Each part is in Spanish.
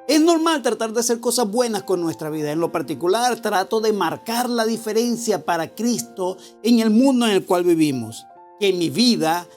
Es normal tratar de hacer cosas buenas con nuestra vida. En lo particular, trato de marcar la diferencia para Cristo en el mundo en el cual vivimos. Que mi vida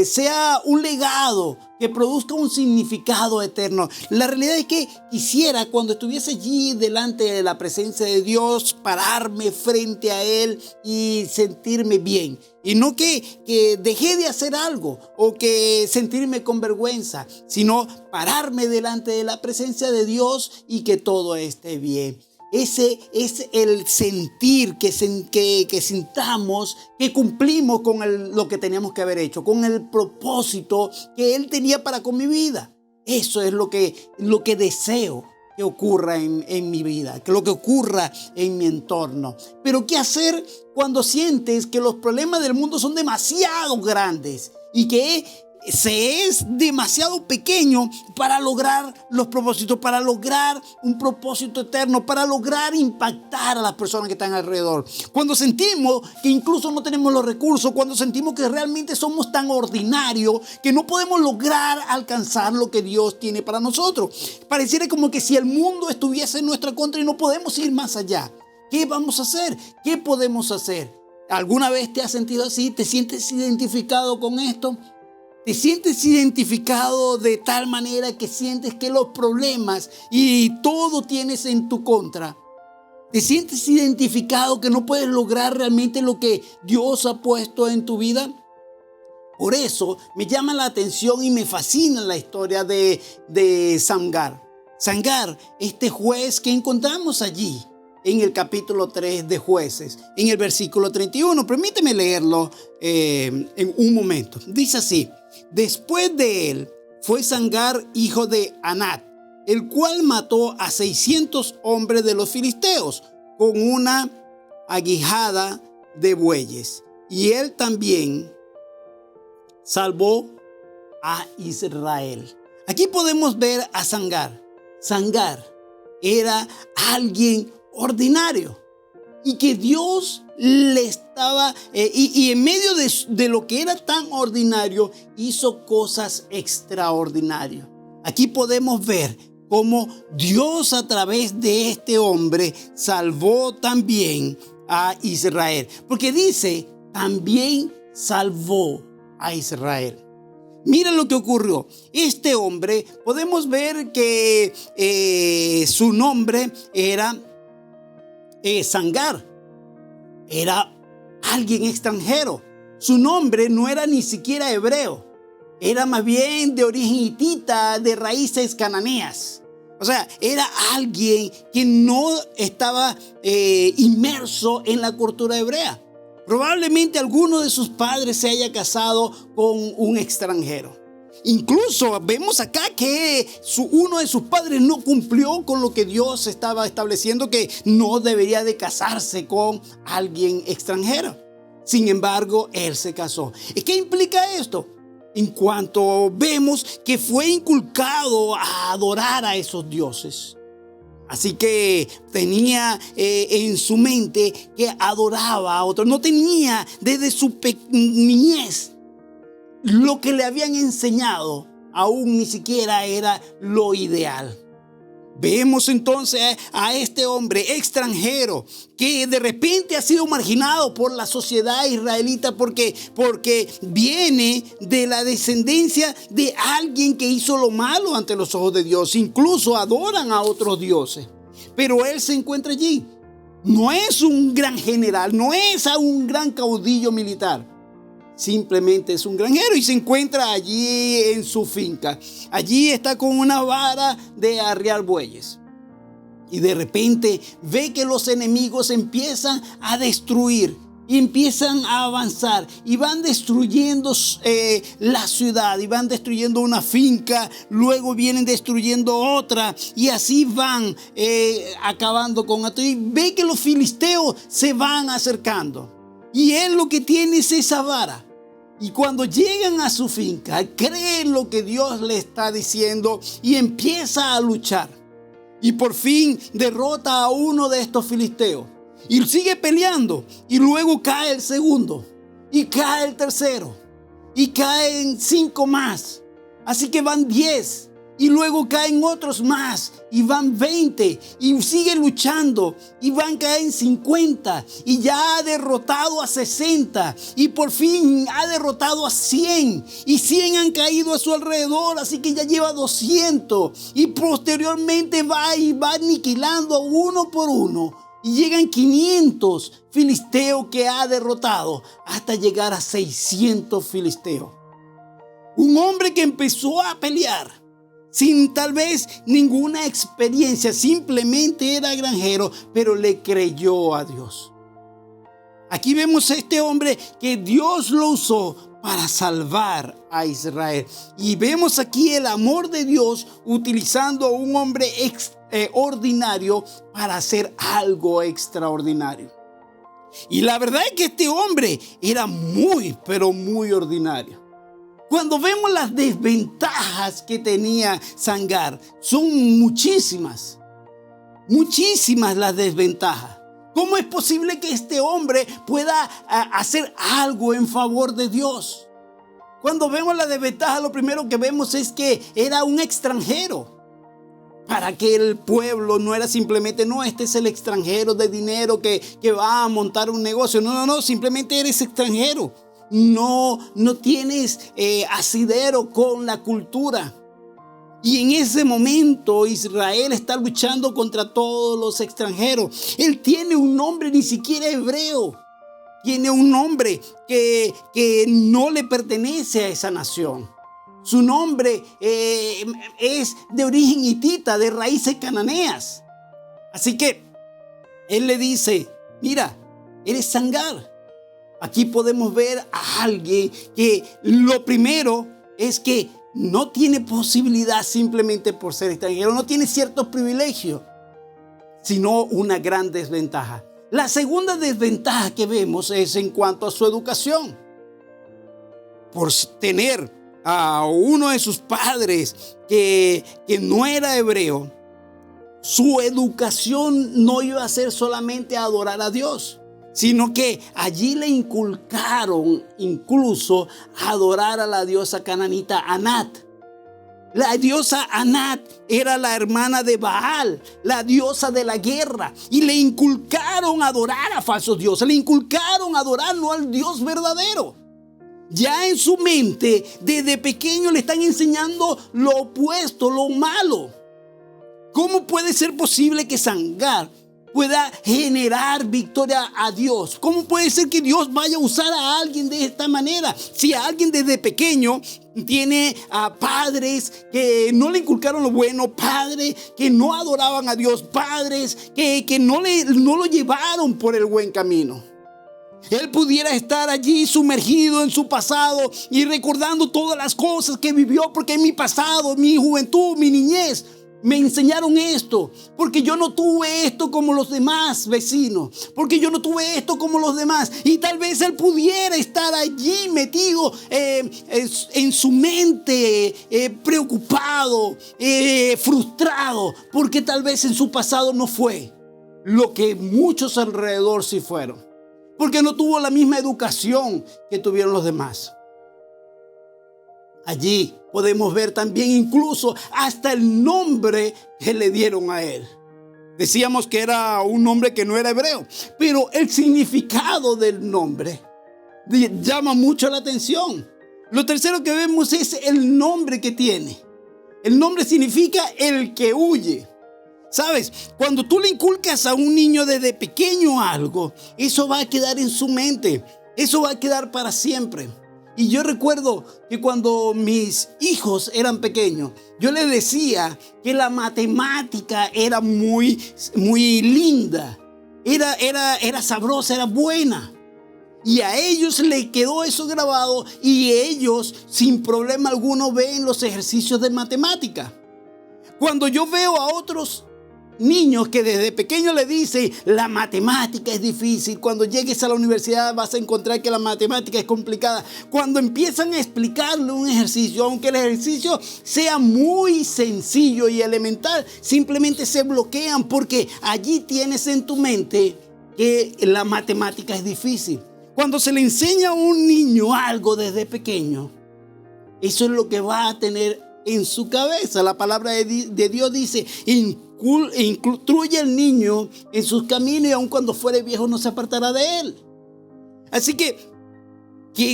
sea un legado que produzca un significado eterno. La realidad es que quisiera, cuando estuviese allí delante de la presencia de Dios, pararme frente a Él y sentirme bien. Y no que dejé de hacer algo o que sentirme con vergüenza, sino pararme delante de la presencia de Dios y que todo esté bien. Ese es el sentir que sintamos que cumplimos con lo que teníamos que haber hecho, con el propósito que Él tenía para con mi vida. Eso es lo que deseo que ocurra en mi vida, que lo que ocurra en mi entorno. Pero ¿qué hacer cuando sientes que los problemas del mundo son demasiado grandes y que se es demasiado pequeño para lograr los propósitos, para lograr un propósito eterno, para lograr impactar a las personas que están alrededor? Cuando sentimos que incluso no tenemos los recursos, cuando sentimos que realmente somos tan ordinarios que no podemos lograr alcanzar lo que Dios tiene para nosotros. Pareciera como que si el mundo estuviese en nuestra contra y no podemos ir más allá. ¿Qué vamos a hacer? ¿Qué podemos hacer? ¿Alguna vez te has sentido así? ¿Te sientes identificado con esto? ¿Te sientes identificado de tal manera que sientes que los problemas y todo tienes en tu contra? ¿Te sientes identificado que no puedes lograr realmente lo que Dios ha puesto en tu vida? Por eso me llama la atención y me fascina la historia de Samgar. Samgar, este juez que encontramos allí en el capítulo 3 de Jueces, en el versículo 31. Permíteme leerlo en un momento. Dice así: después de él fue Samgar, hijo de Anat, el cual mató a 600 hombres de los filisteos con una aguijada de bueyes. Y él también salvó a Israel. Aquí podemos ver a Samgar. Samgar era alguien ordinario y que Dios le estaba y en medio de lo que era tan ordinario hizo cosas extraordinarias. Aquí podemos ver cómo Dios a través de este hombre salvó también a Israel, porque dice también salvó a Israel. Mira lo que ocurrió. Este hombre, podemos ver que su nombre era Samgar. Era alguien extranjero. Su nombre no era ni siquiera hebreo. Era más bien de origen hitita, de raíces cananeas. O sea, era alguien que no estaba inmerso en la cultura hebrea. Probablemente alguno de sus padres se haya casado con un extranjero. Incluso vemos acá que uno de sus padres no cumplió con lo que Dios estaba estableciendo, que no debería de casarse con alguien extranjero. Sin embargo, él se casó. ¿Y qué implica esto? En cuanto vemos que fue inculcado a adorar a esos dioses. Así que tenía en su mente que adoraba a otros. No tenía desde su niñez lo que le habían enseñado, aún ni siquiera era lo ideal. Vemos entonces a este hombre extranjero que de repente ha sido marginado por la sociedad israelita porque viene de la descendencia de alguien que hizo lo malo ante los ojos de Dios. Incluso adoran a otros dioses. Pero él se encuentra allí. No es un gran general, no es un gran caudillo militar. Simplemente es un granjero y se encuentra allí en su finca. Allí está con una vara de arriar bueyes. Y de repente ve que los enemigos empiezan a destruir y empiezan a avanzar y van destruyendo la ciudad y van destruyendo una finca, luego vienen destruyendo otra y así van acabando con esto. Y ve que los filisteos se van acercando y él lo que tiene es esa vara. Y cuando llegan a su finca, cree lo que Dios le está diciendo y empieza a luchar. Y por fin derrota a uno de estos filisteos. Y sigue peleando. Y luego cae el segundo. Y cae el tercero. Y caen 5 más. Así que van 10. Y luego caen otros más y van 20 y sigue luchando y caen 50 y ya ha derrotado a 60 y por fin ha derrotado a 100 y 100 han caído a su alrededor, así que ya lleva 200 y posteriormente va aniquilando uno por uno y llegan 500 filisteos que ha derrotado hasta llegar a 600 filisteos. Un hombre que empezó a pelear sin tal vez ninguna experiencia, simplemente era granjero, pero le creyó a Dios. Aquí vemos a este hombre que Dios lo usó para salvar a Israel. Y vemos aquí el amor de Dios utilizando a un hombre ordinario para hacer algo extraordinario. Y la verdad es que este hombre era muy, pero muy ordinario. Cuando vemos las desventajas que tenía Sangar, son muchísimas las desventajas. ¿Cómo es posible que este hombre pueda hacer algo en favor de Dios? Cuando vemos la desventaja, lo primero que vemos es que era un extranjero. Para que el pueblo no era simplemente, no, este es el extranjero de dinero que va a montar un negocio. No, simplemente eres extranjero. No tienes asidero con la cultura. Y en ese momento Israel está luchando contra todos los extranjeros. Él tiene un nombre ni siquiera hebreo. Tiene un nombre que no le pertenece a esa nación. Su nombre es de origen hitita, de raíces cananeas. Así que él le dice, mira, eres Sangar. Aquí podemos ver a alguien que lo primero es que no tiene posibilidad simplemente por ser extranjero, no tiene ciertos privilegios, sino una gran desventaja. La segunda desventaja que vemos es en cuanto a su educación. Por tener a uno de sus padres que no era hebreo, su educación no iba a ser solamente adorar a Dios, sino que allí le inculcaron incluso adorar a la diosa cananita Anat. La diosa Anat era la hermana de Baal, la diosa de la guerra, y le inculcaron adorar a falsos dioses, le inculcaron adorar no al Dios verdadero. Ya en su mente, desde pequeño le están enseñando lo opuesto, lo malo. ¿Cómo puede ser posible que Sangar pueda generar victoria a Dios? ¿Cómo puede ser que Dios vaya a usar a alguien de esta manera? Si a alguien desde pequeño tiene a padres que no le inculcaron lo bueno, padres que no adoraban a Dios, padres que no lo llevaron por el buen camino. Él pudiera estar allí sumergido en su pasado y recordando todas las cosas que vivió, porque en mi pasado, mi juventud, mi niñez, me enseñaron esto, porque yo no tuve esto como los demás vecinos, porque yo no tuve esto como los demás. Y tal vez él pudiera estar allí metido en su mente, preocupado, frustrado, porque tal vez en su pasado no fue lo que muchos alrededor sí fueron, porque no tuvo la misma educación que tuvieron los demás. Allí podemos ver también incluso hasta el nombre que le dieron a él. Decíamos que era un nombre que no era hebreo, pero el significado del nombre llama mucho la atención. Lo tercero que vemos es el nombre que tiene. El nombre significa el que huye. ¿Sabes? Cuando tú le inculcas a un niño desde pequeño algo, eso va a quedar en su mente. Eso va a quedar para siempre. Y yo recuerdo que cuando mis hijos eran pequeños, yo les decía que la matemática era muy linda. Era sabrosa, era buena. Y a ellos les quedó eso grabado y ellos sin problema alguno ven los ejercicios de matemática. Cuando yo veo a otros niños que desde pequeños le dicen la matemática es difícil, cuando llegues a la universidad vas a encontrar que la matemática es complicada. Cuando empiezan a explicarle un ejercicio, aunque el ejercicio sea muy sencillo y elemental, simplemente se bloquean porque allí tienes en tu mente que la matemática es difícil. Cuando se le enseña a un niño algo desde pequeño, eso es lo que va a tener en su cabeza. La palabra de Dios dice: instruye al niño en sus caminos y aun cuando fuere viejo no se apartará de él. Así que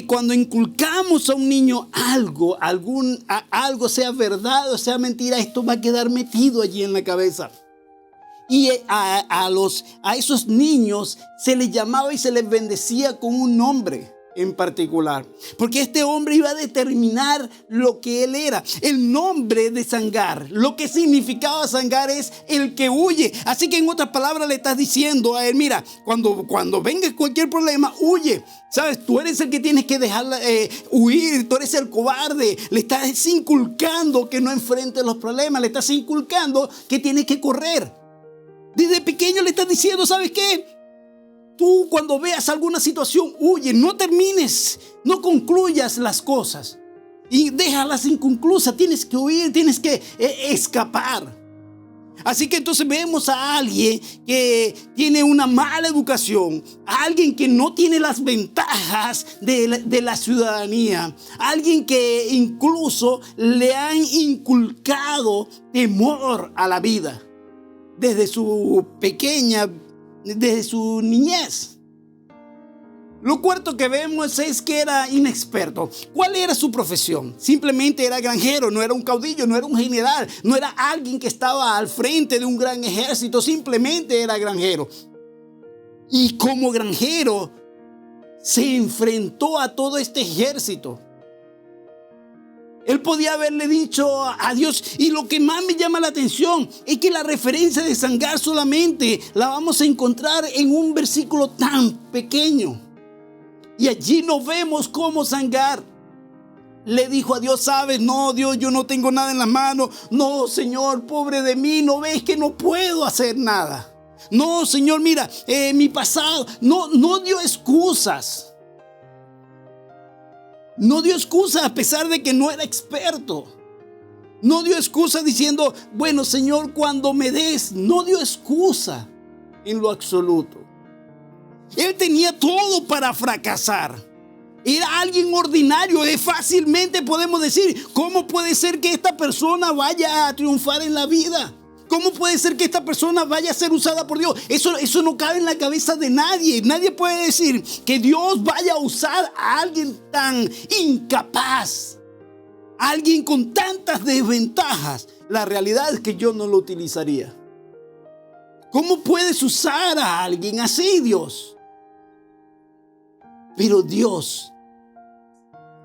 cuando inculcamos a un niño algo, algo sea verdad o sea mentira, esto va a quedar metido allí en la cabeza. Y a esos niños se les llamaba y se les bendecía con un nombre en particular, porque este hombre iba a determinar lo que él era. El nombre de Sangar, lo que significaba Sangar, es el que huye. Así que en otras palabras le estás diciendo a él: mira, cuando venga cualquier problema, huye. Sabes, tú eres el que tienes que dejarla huir, tú eres el cobarde. Le estás inculcando que no enfrente los problemas, le estás inculcando que tiene que correr. Desde pequeño le estás diciendo: ¿sabes qué? Tú, cuando veas alguna situación, huye, no termines, no concluyas las cosas y déjalas inconclusas. Tienes que huir, tienes que escapar. Así que entonces vemos a alguien que tiene una mala educación, a alguien que no tiene las ventajas de la ciudadanía, a alguien que incluso le han inculcado temor a la vida desde su niñez. Lo cuarto que vemos es que era inexperto. ¿Cuál era su profesión? Simplemente era granjero, no era un caudillo, no era un general, no era alguien que estaba al frente de un gran ejército, simplemente era granjero. Y como granjero se enfrentó a todo este ejército. Él podía haberle dicho a Dios. Y lo que más me llama la atención es que la referencia de Sangar solamente la vamos a encontrar en un versículo tan pequeño. Y allí nos vemos cómo Sangar le dijo a Dios: sabes, no, Dios, yo no tengo nada en las manos. No, Señor, pobre de mí, ¿no ves que no puedo hacer nada? No, Señor, mira, mi pasado. No dio excusas. No dio excusa a pesar de que no era experto. No dio excusa diciendo: bueno, Señor, cuando me des. No dio excusa en lo absoluto. Él tenía todo para fracasar. Era alguien ordinario. Fácilmente podemos decir: ¿cómo puede ser que esta persona vaya a triunfar en la vida? ¿Cómo puede ser que esta persona vaya a ser usada por Dios? Eso no cabe en la cabeza de nadie. Nadie puede decir que Dios vaya a usar a alguien tan incapaz, a alguien con tantas desventajas. La realidad es que yo no lo utilizaría. ¿Cómo puedes usar a alguien así, Dios? Pero Dios,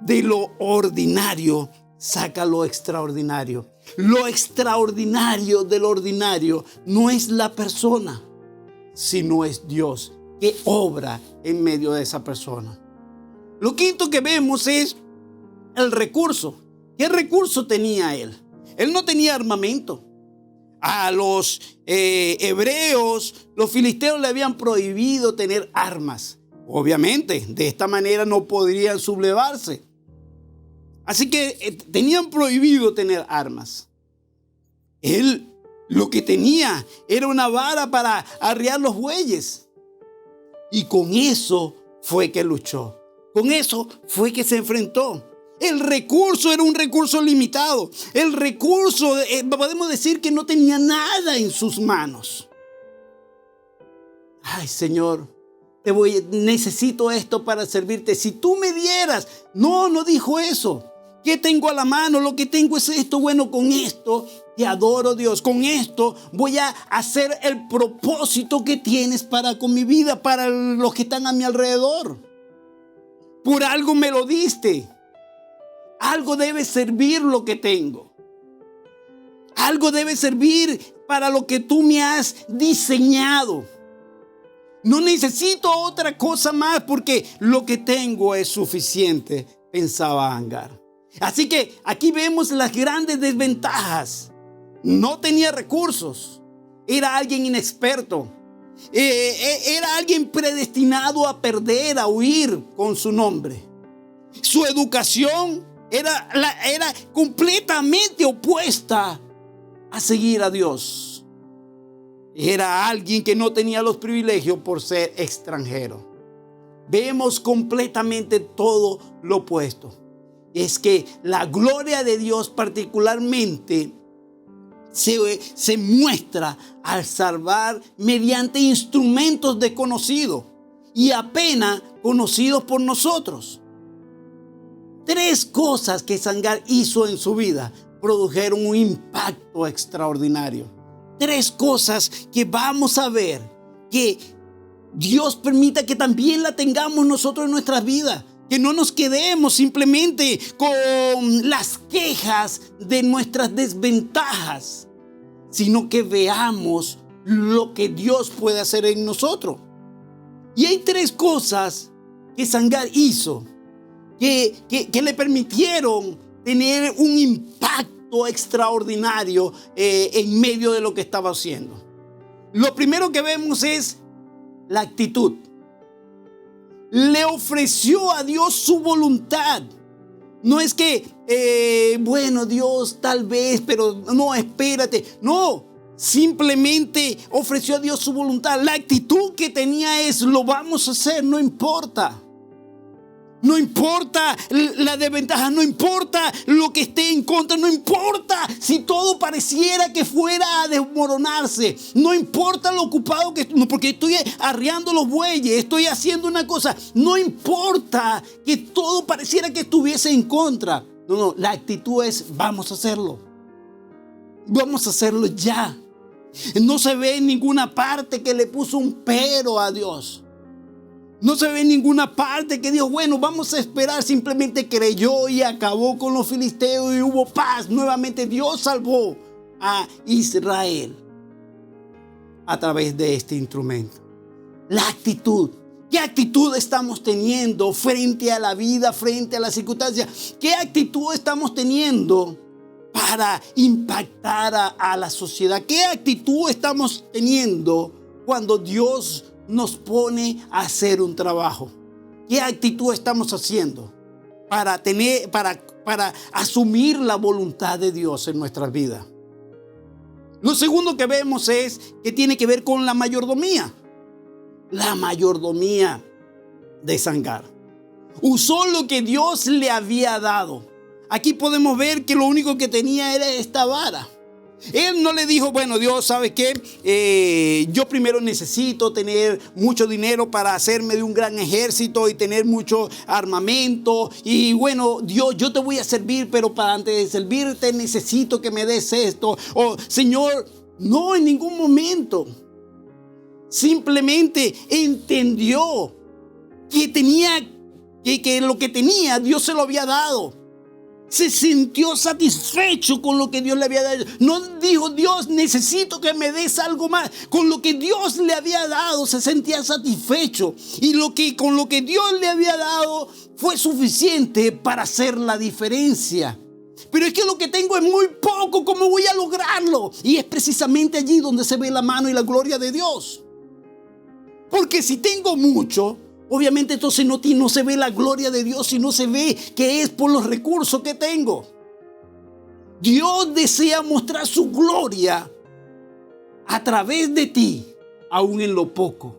de lo ordinario, saca lo extraordinario. Lo extraordinario del ordinario no es la persona, sino es Dios que obra en medio de esa persona. Lo quinto que vemos es el recurso. ¿Qué recurso tenía él? Él no tenía armamento. A los hebreos, los filisteos le habían prohibido tener armas. Obviamente, de esta manera no podrían sublevarse. Así que tenían prohibido tener armas. Él lo que tenía era una vara para arriar los bueyes. Y con eso fue que luchó. Con eso fue que se enfrentó. El recurso era un recurso limitado. El recurso, podemos decir que no tenía nada en sus manos. Ay, Señor, necesito esto para servirte. Si tú me dieras. No dijo eso. ¿Qué tengo a la mano? Lo que tengo es esto. Bueno, con esto te adoro, Dios. Con esto voy a hacer el propósito que tienes con mi vida, para los que están a mi alrededor. Por algo me lo diste. Algo debe servir lo que tengo. Algo debe servir para lo que tú me has diseñado. No necesito otra cosa más porque lo que tengo es suficiente, pensaba Agar. Así que aquí vemos las grandes desventajas. No tenía recursos. Era alguien inexperto. Era alguien predestinado a perder, a huir con su nombre. Su educación era completamente opuesta a seguir a Dios. Era alguien que no tenía los privilegios por ser extranjero. Vemos completamente todo lo opuesto. es que la gloria de Dios particularmente se muestra al salvar mediante instrumentos desconocidos y apenas conocidos por nosotros. 3 cosas que Sangar hizo en su vida produjeron un impacto extraordinario. 3 cosas que vamos a ver que Dios permita que también la tengamos nosotros en nuestras vidas. Que no nos quedemos simplemente con las quejas de nuestras desventajas, sino que veamos lo que Dios puede hacer en nosotros. Y hay 3 cosas que Sangar hizo que le permitieron tener un impacto extraordinario en medio de lo que estaba haciendo. Lo primero que vemos es la actitud. Le ofreció a Dios su voluntad. No es que, bueno, Dios tal vez, pero no, espérate. No, simplemente ofreció a Dios su voluntad. La actitud que tenía es, lo vamos a hacer, no importa. No importa la desventaja, no importa lo que esté en contra, no importa si todo pareciera que fuera a desmoronarse, no importa lo ocupado que estoy, porque estoy arreando los bueyes, estoy haciendo una cosa, no importa que todo pareciera que estuviese en contra. No, la actitud es, vamos a hacerlo ya. No se ve en ninguna parte que le puso un pero a Dios. No se ve en ninguna parte que dijo, bueno, vamos a esperar. Simplemente creyó y acabó con los filisteos y hubo paz. Nuevamente Dios salvó a Israel a través de este instrumento. La actitud. ¿Qué actitud estamos teniendo frente a la vida, frente a las circunstancias? ¿Qué actitud estamos teniendo para impactar a la sociedad? ¿Qué actitud estamos teniendo cuando Dios nos pone a hacer un trabajo? ¿Qué actitud estamos haciendo para asumir la voluntad de Dios en nuestras vidas? Lo segundo que vemos es que tiene que ver con la mayordomía. La mayordomía de Sangar. Usó lo que Dios le había dado. Aquí podemos ver que lo único que tenía era esta vara. Él no le dijo, bueno, Dios, ¿sabe qué? Yo primero necesito tener mucho dinero para hacerme de un gran ejército y tener mucho armamento. Y bueno, Dios, yo te voy a servir, pero para antes de servirte necesito que me des esto. O, Señor, no, en ningún momento. Simplemente entendió que lo que tenía, Dios se lo había dado. Se sintió satisfecho con lo que Dios le había dado. No dijo, Dios, necesito que me des algo más. Con lo que Dios le había dado, se sentía satisfecho. Y con lo que Dios le había dado fue suficiente para hacer la diferencia. Pero es que lo que tengo es muy poco, ¿cómo voy a lograrlo? Y es precisamente allí donde se ve la mano y la gloria de Dios. Porque si tengo mucho, obviamente entonces no se ve la gloria de Dios, sino se ve que es por los recursos que tengo. Dios desea mostrar su gloria a través de ti, aún en lo poco,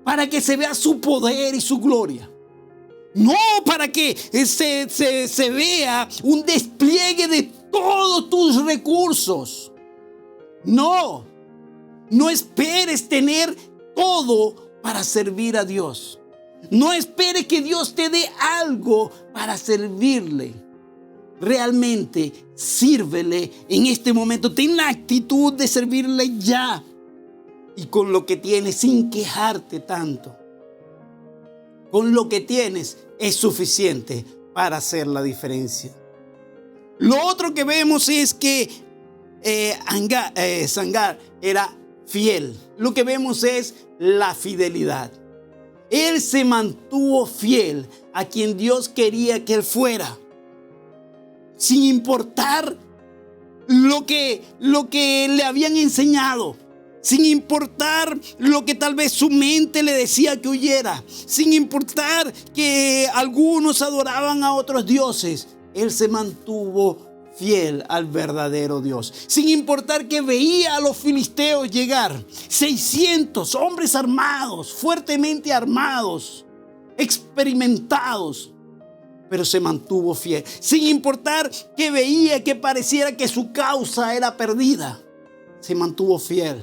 para que se vea su poder y su gloria. No para que se vea un despliegue de todos tus recursos. No esperes tener todo para servir a Dios. No esperes que Dios te dé algo para servirle. Realmente sírvele en este momento. Ten la actitud de servirle ya. Y con lo que tienes, sin quejarte tanto. Con lo que tienes es suficiente para hacer la diferencia. Lo otro que vemos es que Sangar era fiel. Lo que vemos es la fidelidad. Él se mantuvo fiel a quien Dios quería que él fuera, sin importar lo que le habían enseñado, sin importar lo que tal vez su mente le decía que huyera, sin importar que algunos adoraban a otros dioses. Él se mantuvo fiel al verdadero Dios, sin importar que veía a los filisteos llegar, 600 hombres armados, fuertemente armados, experimentados. pero se mantuvo fiel. Sin importar que veía que pareciera que su causa era perdida, se mantuvo fiel.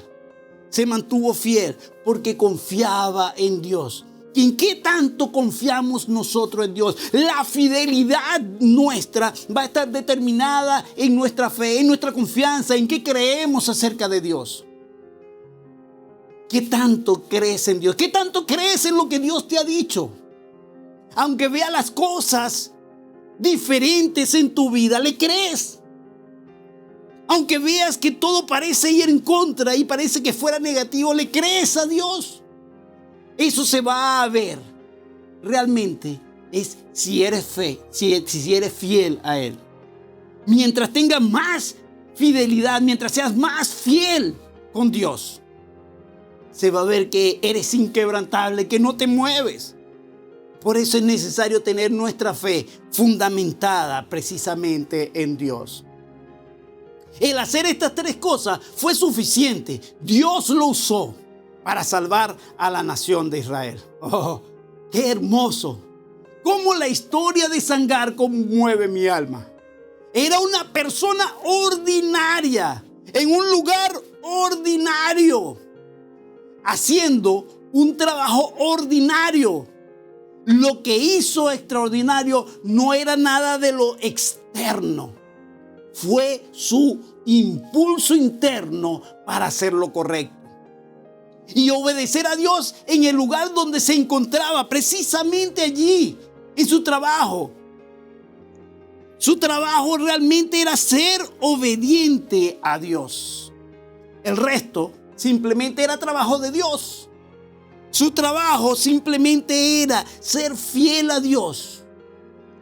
Se mantuvo fiel porque confiaba en Dios. ¿En qué tanto confiamos nosotros en Dios? La fidelidad nuestra va a estar determinada en nuestra fe, en nuestra confianza, en qué creemos acerca de Dios. ¿Qué tanto crees en Dios? ¿Qué tanto crees en lo que Dios te ha dicho? Aunque veas las cosas diferentes en tu vida, ¿le crees? Aunque veas que todo parece ir en contra y parece que fuera negativo, ¿le crees a Dios? Eso se va a ver realmente es si eres si eres fiel a Él. Mientras tengas más fidelidad, mientras seas más fiel con Dios, se va a ver que eres inquebrantable, que no te mueves. Por eso es necesario tener nuestra fe fundamentada precisamente en Dios. El hacer estas tres cosas fue suficiente. Dios lo usó para salvar a la nación de Israel. ¡Oh, qué hermoso! Cómo la historia de Sangar conmueve mi alma. Era una persona ordinaria, en un lugar ordinario, haciendo un trabajo ordinario. Lo que hizo extraordinario no era nada de lo externo. Fue su impulso interno para hacer lo correcto. Y obedecer a Dios en el lugar donde se encontraba, precisamente allí, en su trabajo. Su trabajo realmente era ser obediente a Dios. El resto simplemente era trabajo de Dios. Su trabajo simplemente era ser fiel a Dios,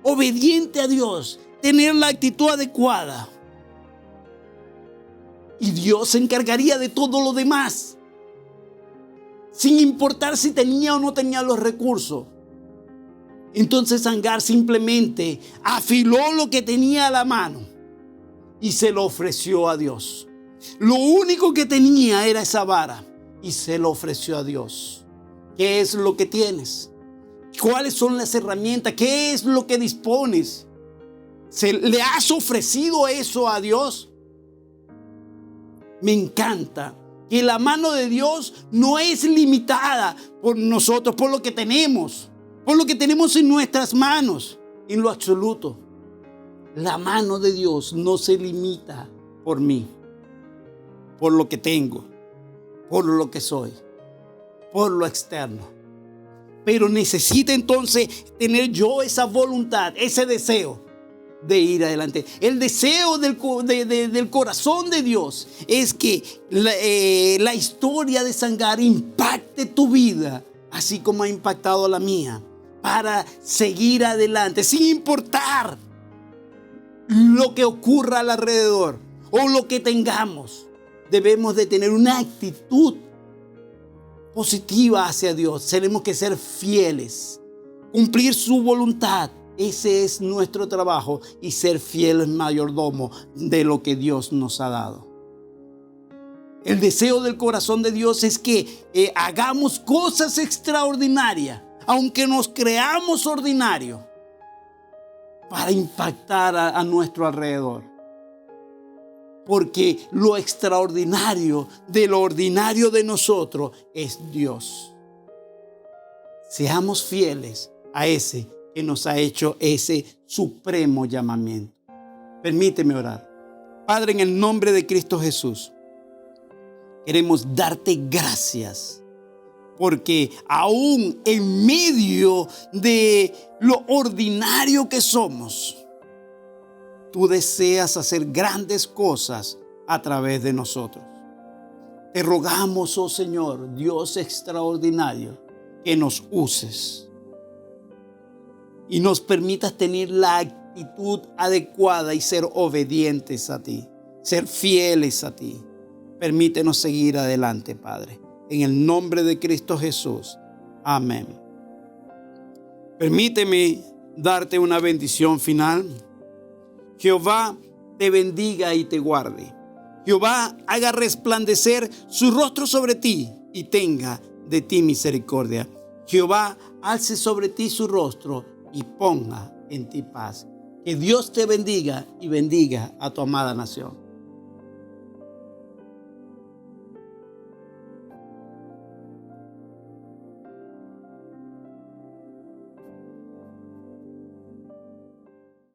obediente a Dios, tener la actitud adecuada. Y Dios se encargaría de todo lo demás, sin importar si tenía o no tenía los recursos. Entonces Sangar simplemente afiló lo que tenía a la mano y se lo ofreció a Dios. Lo único que tenía era esa vara y se lo ofreció a Dios. ¿Qué es lo que tienes? ¿Cuáles son las herramientas? ¿Qué es lo que dispones? ¿Le has ofrecido eso a Dios? Me encanta que la mano de Dios no es limitada por nosotros, por lo que tenemos en nuestras manos, en lo absoluto. La mano de Dios no se limita por mí, por lo que tengo, por lo que soy, por lo externo. Pero necesito entonces tener yo esa voluntad, ese deseo de ir adelante. El deseo del corazón de Dios es que la historia de Sangar impacte tu vida, así como ha impactado la mía, para seguir adelante, sin importar lo que ocurra alrededor o lo que tengamos. Debemos de tener una actitud positiva hacia Dios. Tenemos que ser fieles, cumplir su voluntad. Ese es nuestro trabajo, y ser fieles mayordomo de lo que Dios nos ha dado. El deseo del corazón de Dios es que hagamos cosas extraordinarias, aunque nos creamos ordinarios, para impactar a nuestro alrededor. Porque lo extraordinario de lo ordinario de nosotros es Dios. Seamos fieles a ese que nos ha hecho ese supremo llamamiento. Permíteme orar. Padre, en el nombre de Cristo Jesús, queremos darte gracias, porque aún en medio de lo ordinario que somos, tú deseas hacer grandes cosas a través de nosotros. Te rogamos, oh Señor, Dios extraordinario, que nos uses y nos permitas tener la actitud adecuada y ser obedientes a ti, ser fieles a ti. Permítenos seguir adelante, Padre. En el nombre de Cristo Jesús. Amén. Permíteme darte una bendición final. Jehová te bendiga y te guarde. Jehová haga resplandecer su rostro sobre ti y tenga de ti misericordia. Jehová alce sobre ti su rostro y ponga en ti paz. Que Dios te bendiga y bendiga a tu amada nación.